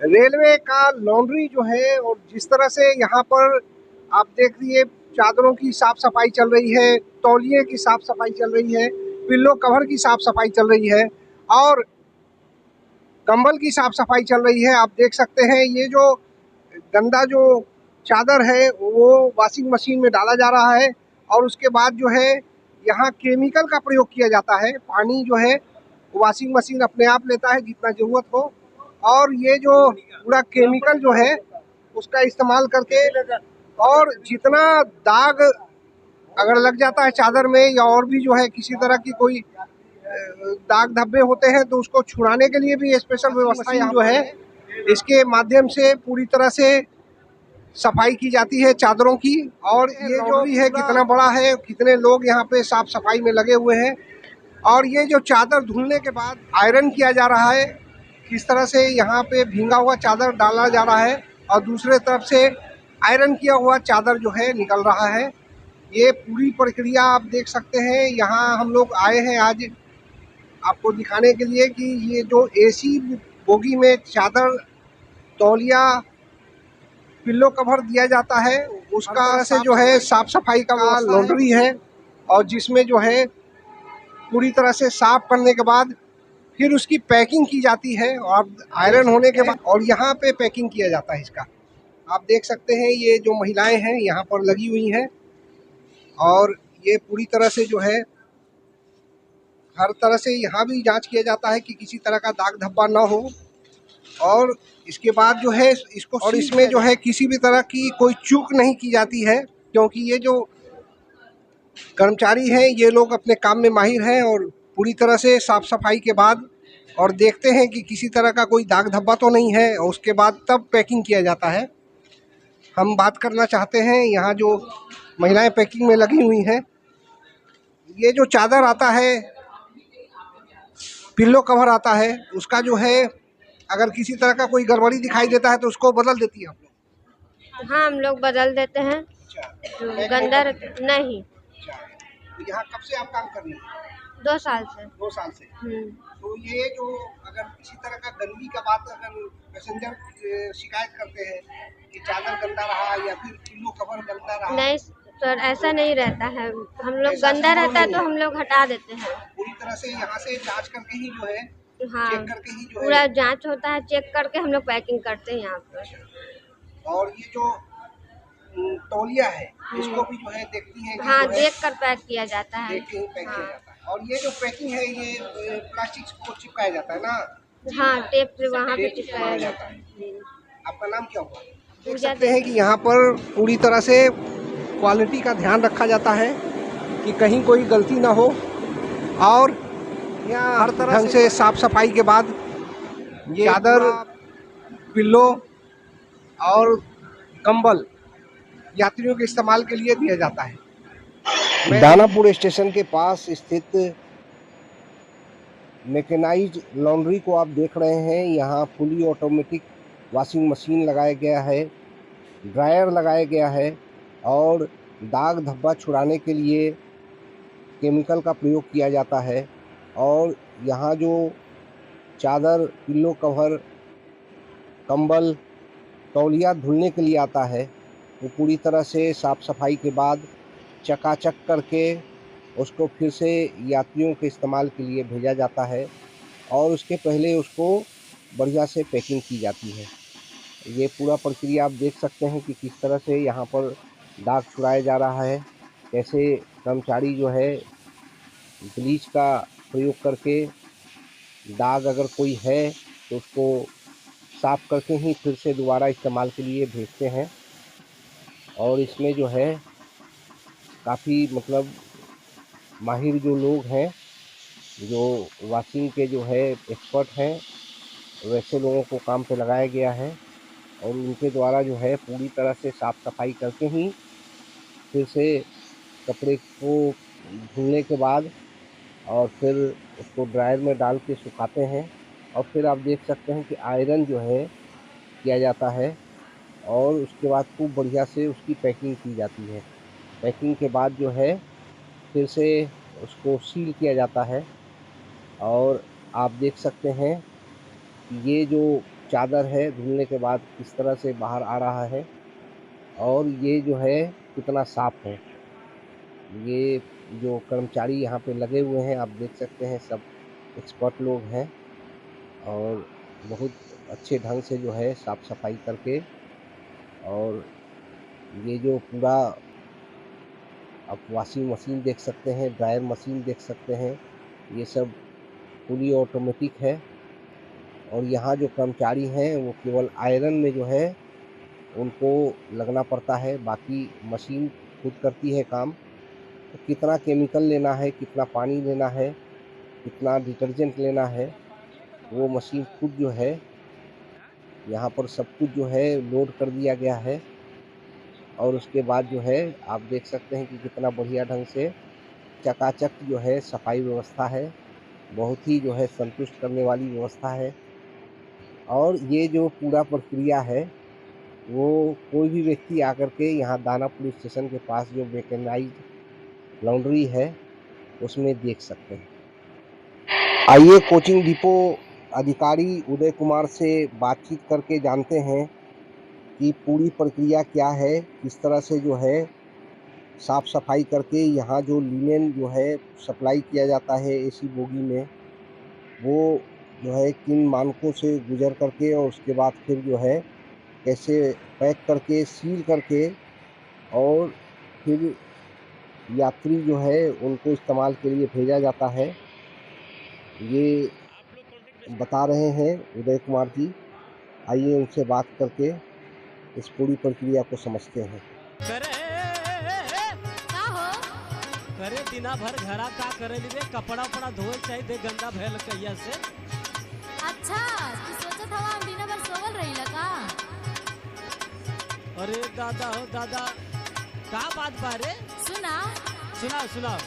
Railway का laundry जो है, और जिस तरह से यहाँ पर आप देख रही चादरों की साफ सफाई चल रही है, तौलिए की साफ सफाई चल रही है, पिल्लो कवर की साफ सफाई चल रही है और कंबल की साफ सफाई चल रही है। आप देख सकते हैं ये जो गंदा जो चादर है वो वॉशिंग मशीन में डाला जा रहा है और उसके बाद जो है यहाँ केमिकल का प्रयोग किया जाता है। पानी जो है वॉशिंग मशीन अपने आप लेता है जितना ज़रूरत हो, और ये जो पूरा केमिकल जो है उसका इस्तेमाल करके, और जितना दाग अगर लग जाता है चादर में या और भी जो है किसी तरह की कोई दाग धब्बे होते हैं तो उसको छुड़ाने के लिए भी स्पेशल व्यवस्था जो है इसके माध्यम से पूरी तरह से सफाई की जाती है चादरों की। और ये जो भी है कितना बड़ा है, कितने लोग यहाँ पे साफ सफाई में लगे हुए हैं, और ये जो चादर धुलने के बाद आयरन किया जा रहा है, किस तरह से यहाँ पे भींगा हुआ चादर डाला जा रहा है और दूसरे तरफ से आयरन किया हुआ चादर जो है निकल रहा है। ये पूरी प्रक्रिया आप देख सकते हैं। यहाँ हम लोग आए हैं आज आपको दिखाने के लिए कि ये जो एसी बोगी में चादर, तौलिया, पिल्लो कवर दिया जाता है उसका से जो है साफ सफाई का लॉन्ड्री है, और जिसमें जो है पूरी तरह से साफ करने के बाद फिर उसकी पैकिंग की जाती है और आयरन होने के बाद और यहाँ पे पैकिंग किया जाता है इसका। आप देख सकते हैं ये जो महिलाएं हैं यहाँ पर लगी हुई हैं और ये पूरी तरह से जो है हर तरह से यहाँ भी जांच किया जाता है कि किसी तरह का दाग धब्बा ना हो, और इसके बाद जो है इसको, और इसमें जो है किसी भी तरह की कोई चूक नहीं की जाती है, क्योंकि ये जो कर्मचारी हैं ये लोग अपने काम में माहिर हैं और पूरी तरह से साफ सफाई के बाद और देखते हैं कि किसी तरह का कोई दाग धब्बा तो नहीं है, और उसके बाद तब पैकिंग किया जाता है। हम बात करना चाहते हैं यहाँ जो महिलाएं पैकिंग में लगी हुई हैं, ये जो चादर आता है, पिल्लो कवर आता है, उसका जो है अगर किसी तरह का कोई गड़बड़ी दिखाई देता है तो उसको बदल देती है आप लोग? हाँ, हम लोग बदल देते हैं। अच्छा, गंदा नहीं। तो यहाँ कब से आप काम कर रही हैं? 2 साल से। 2 साल से। तो ये जो अगर किसी तरह का गंदगी का बात, अगर पैसेंजर शिकायत करते हैं कि चादर गंदा रहा या फिर पिल्लो कवर गंदा रहा? नहीं सर, ऐसा नहीं रहता है। हम लोग गंदा रहता है तो हम लोग हटा देते हैं। पूरी तरह से यहाँ से जांच करके ही जो है, हाँ, चेक करके ही जो पूरा है जांच होता है, चेक करके हम लोग पैकिंग करते हैं यहाँ पर। और ये जो तौलिया है इसको भी जो है देखती है कि हाँ, जो है देख कर पैक किया जाता है। देख के ही पैक किया जाता है। और ये जो पैकिंग है ये प्लास्टिक को चिपकाया जाता है ना? हाँ, टेप से वहाँ पे चिपकाया जाता है। आपका नाम क्या हुआ? देख पूजा सकते हैं कि यहाँ पर पूरी तरह से क्वालिटी का ध्यान रखा जाता है कि कहीं कोई गलती ना हो, और यहाँ हर तरह से साफ सफाई के बाद ये चादर, पिल्लो और कंबल यात्रियों के इस्तेमाल के लिए दिया जाता है। दानापुर स्टेशन के पास स्थित मैकेनाइज्ड लॉन्ड्री को आप देख रहे हैं। यहाँ फुली ऑटोमेटिक वॉशिंग मशीन लगाया गया है, ड्रायर लगाया गया है और दाग धब्बा छुड़ाने के लिए केमिकल का प्रयोग किया जाता है। और यहाँ जो चादर, पिल्लो कवर, कंबल, तौलिया धुलने के लिए आता है वो पूरी तरह से साफ़ सफाई के बाद चकाचक करके उसको फिर से यात्रियों के इस्तेमाल के लिए भेजा जाता है, और उसके पहले उसको बढ़िया से पैकिंग की जाती है। ये पूरा प्रक्रिया आप देख सकते हैं कि किस तरह से यहाँ पर दाग छुड़ाया जा रहा है, कैसे कर्मचारी जो है ब्लीच का प्रयोग करके दाग अगर कोई है तो उसको साफ़ करके ही फिर से दोबारा इस्तेमाल के लिए भेजते हैं। और इसमें जो है काफ़ी मतलब माहिर जो लोग हैं, जो वॉशिंग के जो है एक्सपर्ट हैं, वैसे लोगों को काम पे लगाया गया है और उनके द्वारा जो है पूरी तरह से साफ़ सफाई करके ही फिर से कपड़े को धुलने के बाद और फिर उसको ड्रायर में डाल के सुखाते हैं, और फिर आप देख सकते हैं कि आयरन जो है किया जाता है और उसके बाद खूब बढ़िया से उसकी पैकिंग की जाती है। पैकिंग के बाद जो है फिर से उसको सील किया जाता है। और आप देख सकते हैं कि ये जो चादर है धुलने के बाद किस तरह से बाहर आ रहा है और ये जो है कितना साफ है। ये जो कर्मचारी यहाँ पे लगे हुए हैं आप देख सकते हैं, सब एक्सपर्ट लोग हैं और बहुत अच्छे ढंग से जो है साफ सफाई करके, और ये जो पूरा आप वॉशिंग मशीन देख सकते हैं, ड्रायर मशीन देख सकते हैं, ये सब फुली ऑटोमेटिक है। और यहाँ जो कर्मचारी हैं वो केवल आयरन में जो है उनको लगना पड़ता है, बाकी मशीन खुद करती है काम। तो कितना केमिकल लेना है, कितना पानी लेना है, कितना डिटर्जेंट लेना है, वो मशीन खुद जो है यहाँ पर सब कुछ जो है लोड कर दिया गया है। और उसके बाद जो है आप देख सकते हैं कि कितना बढ़िया ढंग से चकाचक जो है सफाई व्यवस्था है, बहुत ही जो है संतुष्ट करने वाली व्यवस्था है। और ये जो पूरा प्रक्रिया है वो कोई भी व्यक्ति आकर के यहाँ दानापुर स्टेशन के पास जो मैकेनाइज्ड लॉन्ड्री है उसमें देख सकते हैं। आइए कोचिंग डिपो अधिकारी उदय कुमार से बातचीत करके जानते हैं कि पूरी प्रक्रिया क्या है, किस तरह से जो है साफ सफाई करके यहाँ जो लिनेन जो है सप्लाई किया जाता है एसी बोगी में, वो जो है किन मानकों से गुजर करके और उसके बाद फिर जो है कैसे पैक करके सील करके और फिर यात्री जो है उनको इस्तेमाल के लिए भेजा जाता है, ये बता रहे हैं उदय कुमार जी। आइए उनसे बात करके इस पूरी प्रक्रिया को समझते हैं। का हो? करे दिना भर घरा का करे रे, कपड़ा उपड़ा धोए चाहिए दे गंदा भैल कहिया से। अच्छा तू सोचत हवा हम दिन भर सोवल रही का? अरे दादा हो दादा, का बात बारे? सुना सुनाओ।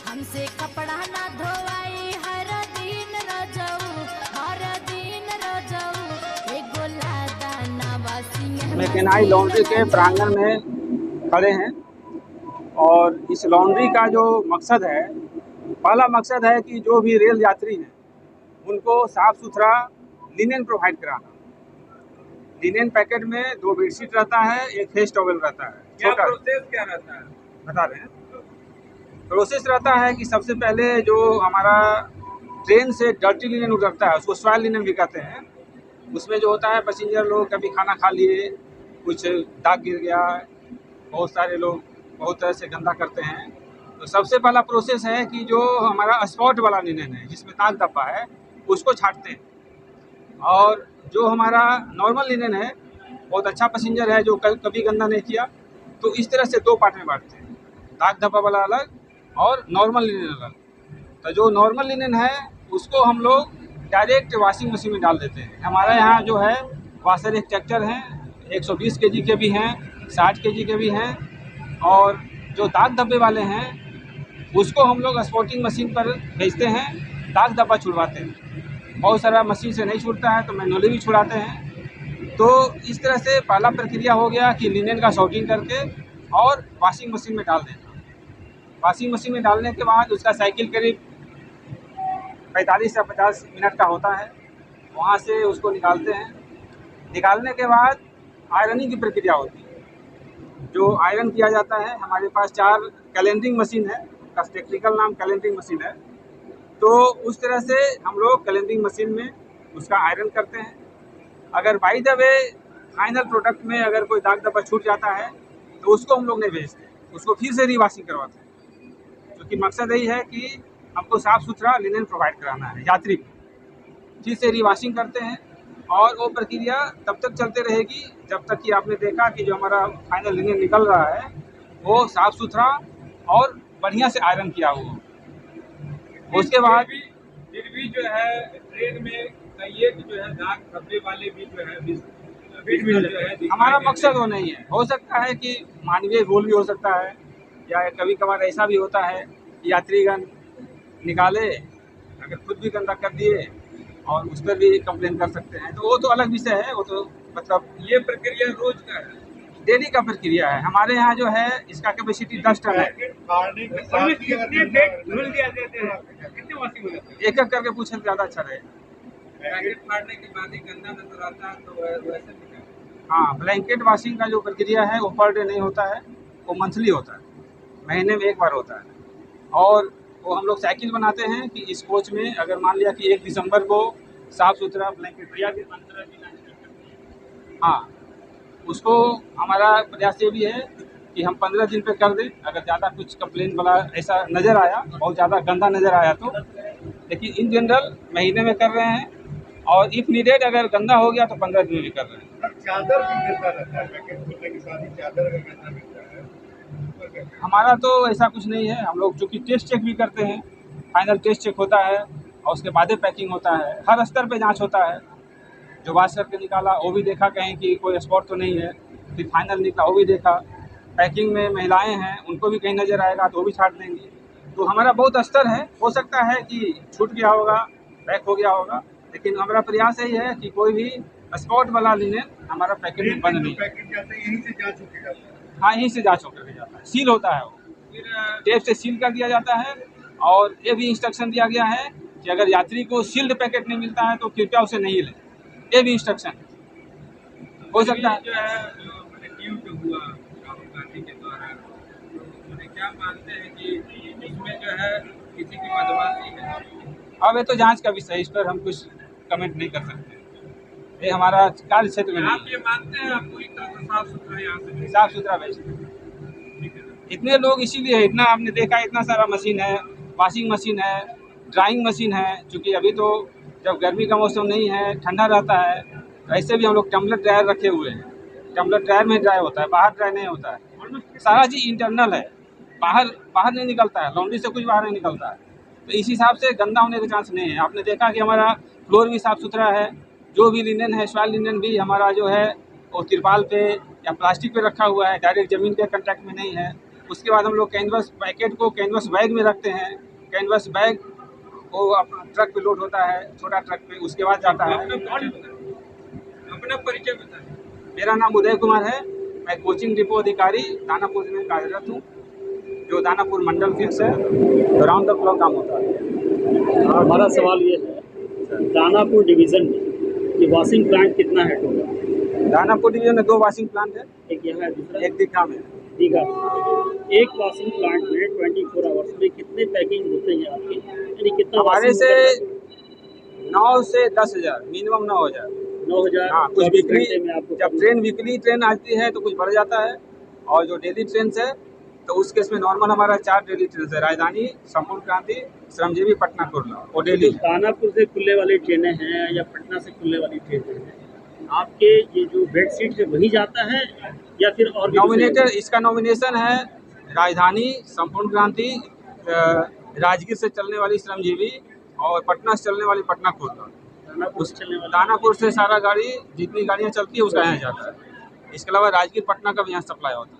हमसे कपड़ा ना धोवाई हर दिन रजऊ एगो लादा ना वासी मैकेनाइज्ड लॉन्ड्री के प्रांगण में खड़े हैं और इस लॉन्ड्री का जो मकसद है, पहला मकसद है कि जो भी रेल यात्री हैं उनको साफ सुथरा लिनेन प्रोवाइड कराना। लिनेन पैकेट में 2 बेडशीट रहता है, एक फेस टॉवल रहता है। क्या प्रोसेस क्या रहता है बता रहे हैं। प्रोसेस रहता है कि सबसे पहले जो हमारा ट्रेन से डर्टी लिनेन उतरता है उसको सॉइल लिनेन भी कहते हैं। उसमें जो होता है पैसेंजर लोग कभी खाना खा लिए, कुछ दाग गिर गया, बहुत सारे लोग बहुत तरह से गंदा करते हैं। तो सबसे पहला प्रोसेस है कि जो हमारा स्पॉट वाला लिनेन है जिसमें दाग धब्बा है उसको छांटते हैं। और जो हमारा नॉर्मल लिनेन है, बहुत अच्छा पैसेंजर है जो कभी गंदा नहीं किया, तो इस तरह से 2 पार्ट में बांटते हैं, दाग धब्बा वाला अलग और नॉर्मल लिनेन अलग। तो जो नॉर्मल लिनेन है उसको हम लोग डायरेक्ट वॉशिंग मशीन में डाल देते हैं। हमारे यहाँ जो है वाशर एक ट्रैक्टर हैं, 120 केजी के भी हैं, 60 केजी के भी हैं। और जो दाग धब्बे वाले हैं उसको हम लोग स्पॉटिंग मशीन पर भेजते हैं, दाग धब्बा छुड़वाते हैं। बहुत सारा मशीन से नहीं छूटता है तो मैनुअली भी छुड़ाते हैं। तो इस तरह से पहला प्रक्रिया हो गया कि लिनेन का सॉर्टिंग करके और वॉशिंग मशीन में डाल देना। वॉशिंग मशीन में डालने के बाद उसका साइकिल करीब 45 से 50 मिनट का होता है। वहाँ से उसको निकालते हैं। निकालने के बाद आयरनिंग की प्रक्रिया होती है। जो आयरन किया जाता है, हमारे पास 4 कैलेंडरिंग मशीन है, उसका टेक्निकल नाम कैलेंडरिंग मशीन है। तो उस तरह से हम लोग कैलेंडरिंग मशीन में उसका आयरन करते हैं। अगर by the way final product में अगर कोई दाग धब्बा छूट जाता है तो उसको हम लोग नहीं भेजते, उसको फिर से रीवॉशिंग करवाते हैं। क्योंकि मकसद यही है कि हमको साफ़ सुथरा लिनेन प्रोवाइड कराना है यात्री को। फिर से रीवॉशिंग करते हैं और वो प्रक्रिया तब तक चलते रहेगी जब तक कि आपने देखा कि जो हमारा फाइनल लिनेन निकल रहा है वो साफ़ सुथरा और बढ़िया से आयरन किया हुआ। उसके बाद फिर भी जो है ट्रेन में कई एक जो है दाग धब्बे वाले भी जो है हमारा मकसद वो नहीं है। हो सकता है कि मानवीय भूल भी हो सकता है, या कभी कभार ऐसा भी होता है कि यात्रीगण निकाले अगर खुद भी गंदा कर दिए और उस पर भी कंप्लेन कर सकते हैं, तो वो तो अलग विषय है। वो तो मतलब ये प्रक्रिया रोज का है। डेली का प्रक्रिया है। हमारे यहाँ जो है इसका कैपेसिटी 10 टन है। उसमें कितने डेट धुल दिया देते हैं, कितने वॉशिंग हो जाते हैं? एक एक करके पूछे तो ज़्यादा अच्छा रहेगा। पैकेट फाड़ने के बाद ही गंदा नजर आता है तो वैसे भी क्या? हाँ, ब्लैंकेट वॉशिंग का जो प्रक्रिया है वो पर डे नहीं होता है, वो मंथली होता है, महीने में एक बार होता है। और वो हम लोग साइकिल बनाते हैं कि इस कोच में अगर मान लिया कि 1 दिसंबर को साफ़ सुथरा ब्लैंकेट दिया गया, 15 दिन, हाँ, उसको हमारा प्रयास ये भी है कि हम 15 दिन पे कर दें। अगर ज़्यादा कुछ कंप्लेन वाला ऐसा नज़र आया, बहुत ज़्यादा गंदा नज़र आया तो, लेकिन इन जनरल महीने में कर रहे हैं। और इफ़ नीडेड अगर गंदा हो गया तो 15 दिन में भी कर रहे हैं। चादर भी गिरता रहता है, पैकेट खुलने के साथ ही चादर अगर गंदा मिलता है। हमारा तो ऐसा कुछ नहीं है। हम लोग चूँकि टेस्ट चेक भी करते हैं, फाइनल टेस्ट चेक होता है और उसके बाद ही पैकिंग होता है। हर स्तर पे जांच होता है। जो वाश करके निकाला वो भी देखा कहीं कि कोई स्पॉट तो नहीं है, फिर फाइनल निकला वो भी देखा। पैकिंग में महिलाएं हैं, उनको भी कहीं नज़र आएगा तो वो भी छाट देंगे। तो हमारा बहुत स्तर है। हो सकता है कि छूट गया होगा, पैक हो गया होगा, लेकिन हमारा प्रयास यही है कि कोई भी स्पॉट वाला लिनेन हमारा पैकेट में बंद नहीं। पैकेट जाता है यहीं से जांच होके जाता है। हाँ, यहीं से जांच होकर के जाता है, सील होता है वो, फिर टेप से सील कर दिया जाता है। और ये भी इंस्ट्रक्शन दिया गया है कि अगर यात्री को सील्ड पैकेट नहीं मिलता है तो कृपया उसे नहीं लें। ये भी इंस्ट्रक्शन हो सकता है। जो है ट्यूट हुआ राहुल गांधी के द्वारा, तो उन्हें क्या मानते हैं कि इसमें जो है किसी की बदमाशी है? अब ये तो जांच का विषय है, इस पर हम कुछ कमेंट नहीं कर सकते। ये हमारा कार्य क्षेत्र में आप नहीं ये मानते हैं आप पूरी तरह से साफ सुथरा यहाँ से है। साफ सुथरा बेचते हैं। इतने लोग इसीलिए है, इतना आपने देखा, इतना सारा मशीन है, वॉशिंग मशीन है, ड्राइंग मशीन है। चूँकि अभी तो जब गर्मी का मौसम नहीं है, ठंडा रहता है, तो ऐसे भी हम लोग टम्बलर ड्रायर रखे हुए हैं। टम्बलर ड्रायर में ड्राई होता है, बाहर ड्राई नहीं होता है। सारा चीज़ इंटरनल है, बाहर नहीं निकलता है, लॉन्ड्री से कुछ बाहर नहीं निकलता है। तो इस हिसाब से गंदा होने का चांस नहीं है। आपने देखा कि हमारा फ्लोर भी साफ़ सुथरा है। जो भी लिनन है, सॉइल लिनन भी हमारा जो है वो तिरपाल पे या प्लास्टिक पे रखा हुआ है, डायरेक्ट ज़मीन के कांटेक्ट में नहीं है। उसके बाद हम लोग कैनवस पैकेट को कैनवस बैग में रखते हैं। कैनवस बैग वो अपना ट्रक पे लोड होता है, छोटा ट्रक पे, उसके बाद जाता है। अपना परिचय बताएं। मेरा नाम उदय कुमार है। मैं कोचिंग डिपो अधिकारी दानापुर में कार्यरत हूँ, जो दानापुर मंडल फिक्स है, तो राउंड द क्लॉक काम होता है। हमारा सवाल ये है, दानापुर डिवीज़न में ये वॉशिंग प्लांट कितना है टोटल? दानापुर डिवीजन में 2 वॉशिंग प्लांट है, एक यहाँ है, दूसरा एक दीघा में है। दीघा। एक वॉशिंग प्लांट में 24 आवर्स में कितने पैकिंग होते हैं आपके, यानी कितना हमारे washing से होता है? 9 से 10,000, मिनिमम 9,000। 9,000। हाँ, कुछ 24 वीकली, घंटे में आपको जब ट्रेन वीकली ट्रेन आती है तो कुछ बढ़ जाता है। और जो डेली ट्रेन है तो उस केस में नॉर्मल हमारा 4 डेली ट्रेन है, राजधानी, संपूर्ण क्रांति, श्रमजीवी, पटना कुर्ला, वो डेली है। दानापुर से खुलने वाली ट्रेनें हैं या पटना से खुलने वाली ट्रेनें हैं, आपके ये जो बेड शीट है वही जाता है या फिर और भी नॉमिनेटर, इसका नॉमिनेशन है राजधानी, संपूर्ण क्रांति, राजगीर से चलने वाली श्रमजीवी और पटना से चलने वाली पटना कुर्ला। दानापुर से चलने वाला? दानापुर से सारा गाड़ी, जितनी गाड़ियाँ चलती है उसका यहाँ जाता है। इसके अलावा राजगीर, पटना का भी यहाँ सप्लाई होता है।